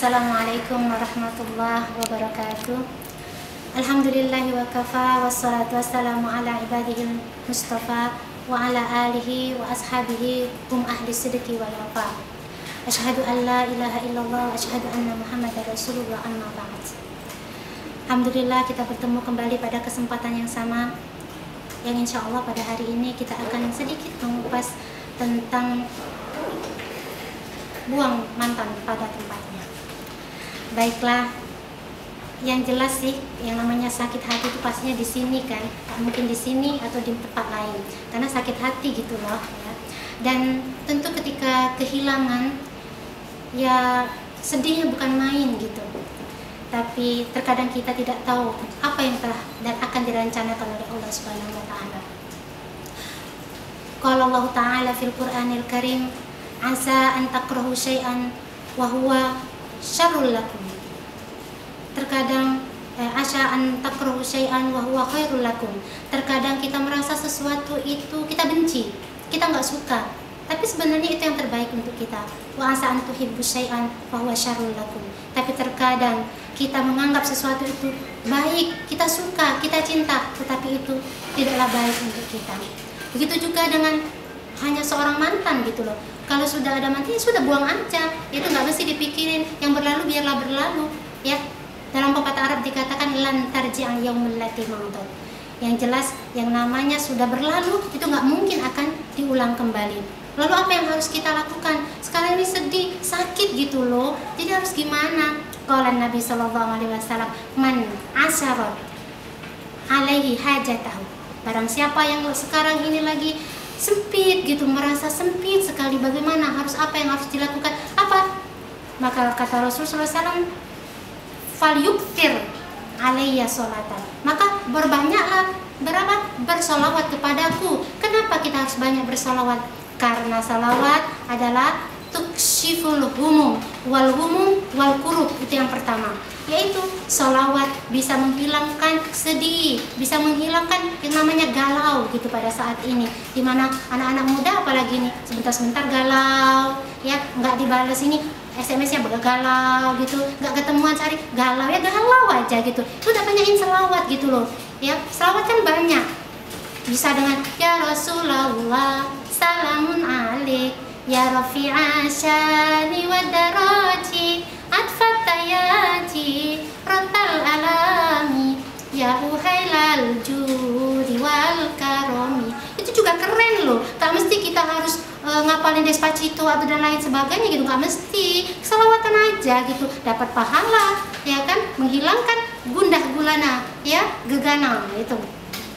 Assalamualaikum warahmatullahi wabarakatuh. Alhamdulillahi wa kafa, wassalatu wassalamu ala ibadihil mustafa wa ala alihi wa ashabihi hum ahli sidqi wal wafa. Asyhadu an la ilaha illallah wa asyhadu anna muhammadar rasulullah, amma ba'd. Alhamdulillah kita bertemu kembali pada kesempatan yang sama, yang insya Allah pada hari ini kita akan sedikit mengupas tentang buang mantan pada tempatnya. Baiklah, yang jelas sih yang namanya sakit hati itu pastinya di sini kan, tak mungkin di sini atau di tempat lain, karena sakit hati gitu loh ya. Dan tentu ketika kehilangan ya sedihnya bukan main gitu, tapi terkadang kita tidak tahu apa yang telah dan akan direncanakan oleh Allah Subhanahu wa taala. Qala Allah Ta'ala fil Qur'anil Karim, asa an takrahu syai'an wa huwa syarrul lakum. Terkadang asa an takrahu syai'an wa huwa khairul lakum. Terkadang kita merasa sesuatu itu kita benci, kita nggak suka, tapi sebenarnya itu yang terbaik untuk kita. Wa asa an tuhibbu syai'an wa huwa syarrul lakum. Tapi terkadang kita menganggap sesuatu itu baik, kita suka, kita cinta, tetapi itu tidaklah baik untuk kita. Begitu juga dengan hanya seorang mantan gitu loh. Kalau sudah ada mantan, ya sudah buang aja. Itu nggak mesti dipikirin. Yang berlalu biarlah berlalu, ya. Dalam pepatah Arab dikatakan lan tarji'al yaumul lati maudud. Yang jelas, yang namanya sudah berlalu itu nggak mungkin akan diulang kembali. Lalu apa yang harus kita lakukan? Sekarang ini sedih, sakit gitu loh. Jadi harus gimana? Qala Nabi sallallahu alaihi wasallam, man asyarat alaihi hajatahu. Barang siapa yang sekarang ini lagi sempit gitu, merasa sempit sekali, bagaimana, harus apa yang harus dilakukan? Apa? Maka kata Rasulullah SAW, fal yuktir alaiya sholatan. Maka berbanyaklah bersolawat kepadaku. Kenapa kita harus banyak bersolawat? Karena salawat adalah tukshiful humum wal humum wal kurub. Itu yang pertama, yaitu salawat bisa menghilangkan sedih, bisa menghilangkan yang namanya galau gitu pada saat ini, dimana anak-anak muda apalagi nih sebentar-sebentar galau ya, nggak dibalas ini SMS-nya galau gitu, nggak ketemuan sehari galau ya, galau aja gitu. Itu udah banyakin selawat gitu loh ya. Selawat kan banyak, bisa dengan ya Rasulullah salamun alaik ya rafi'a syani wa daraji atfatayati rotal alami ya uhailal judi wal karomi. Itu juga keren loh. Tak mesti kita harus ngapalin Despacito atau dan lain sebagainya gitu, nggak mesti. Selawatan aja gitu dapat pahala ya kan, menghilangkan gundah gulana ya, gegana itu.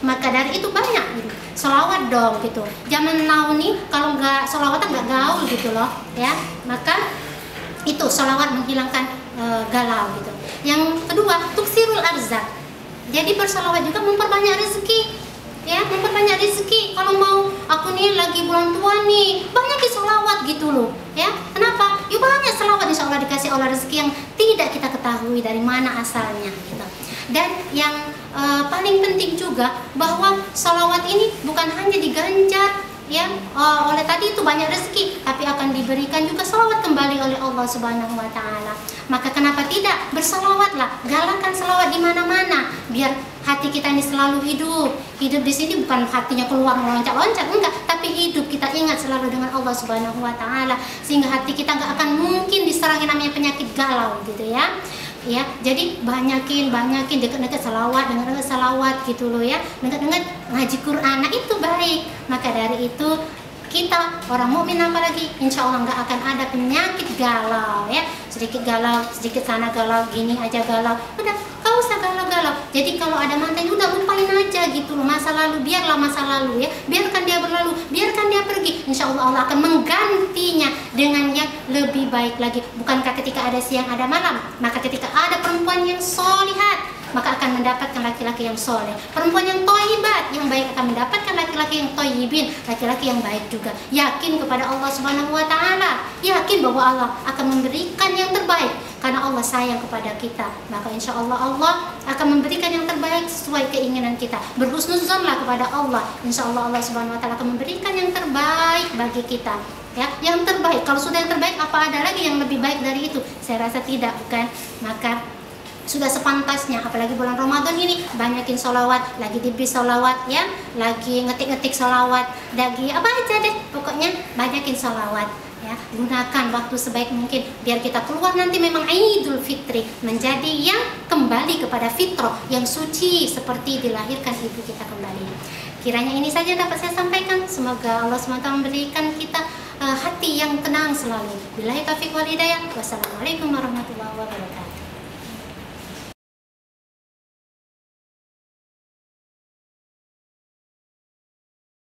Maka dari itu banyak gitu, selawat dong gitu. Zaman now nih kalau nggak selawatan nggak gaul gitu loh ya. Maka itu selawat menghilangkan galau gitu. Yang kedua, tuksirul arzak. Jadi berselawat juga memperbanyak rezeki ya, memperbanyak rezeki. Kalau mau aku nih lagi bulan tua nih, banyak selawat gitu loh ya. Kenapa? Ya banyak selawat, insya Allah dikasih Allah rezeki yang tidak kita ketahui dari mana asalnya gitu. Dan yang paling penting juga bahwa salawat ini bukan hanya diganjar ya oleh tadi itu banyak rezeki, tapi akan diberikan juga salawat kembali oleh Allah Subhanahu wa taala. Maka kenapa tidak bersalawatlah, galakkan salawat di mana-mana biar hati kita ini selalu hidup. Hidup di sini bukan hatinya keluar meloncat-loncat, enggak, tapi hidup kita ingat selalu dengan Allah Subhanahu wa taala, sehingga hati kita nggak akan mungkin diserang namanya penyakit galau gitu ya. Ya, jadi banyakin dekat-dekat salawat, dengar-dengar salawat gitu loh ya, dengar-dengar ngaji Quran, nah itu baik. Maka dari itu kita orang mukmin apalagi insya Allah nggak akan ada penyakit galau ya, sedikit galau, sedikit sana galau, gini aja galau, udah gak usah galau-galau. Jadi kalau ada mantan udah lupain aja gitu loh, masa lalu biarlah masa lalu ya, biarkan dia berlalu, biarkan dia pergi. Insya Allah Allah akan menggantinya dengan yang lebih baik lagi. Bukankah ketika ada siang ada malam, maka ketika ada perempuan yang solihat maka akan mendapatkan laki-laki yang soleh. Perempuan yang toibat yang baik akan mendapatkan laki-laki yang toyibin, laki-laki yang baik juga. Yakin kepada Allah Subhanahu wa taala, yakin bahwa Allah akan memberikan yang terbaik karena Allah sayang kepada kita. Maka insya Allah Allah akan memberikan yang terbaik sesuai keinginan kita. Berhusnuzonlah kepada Allah, insya Allah Allah Subhanahu wa taala akan memberikan yang terbaik bagi kita. ya, yang terbaik. Kalau sudah yang terbaik, apa ada lagi yang lebih baik dari itu? Saya rasa tidak, bukan? Maka sudah sepantasnya, apalagi bulan Ramadan ini, banyakin sholawat, lagi di bis sholawat ya, lagi ngetik-ngetik sholawat, lagi apa aja deh, pokoknya banyakin sholawat ya. Gunakan waktu sebaik mungkin biar kita keluar nanti memang Idul Fitri menjadi yang kembali kepada fitrah yang suci seperti dilahirkan ibu kita kembali. Kiranya ini saja dapat saya sampaikan. Semoga Allah SWT memberikan kita hati yang tenang selalu. Billahi taufiq wal hidayah. Wassalamualaikum warahmatullahi wabarakatuh.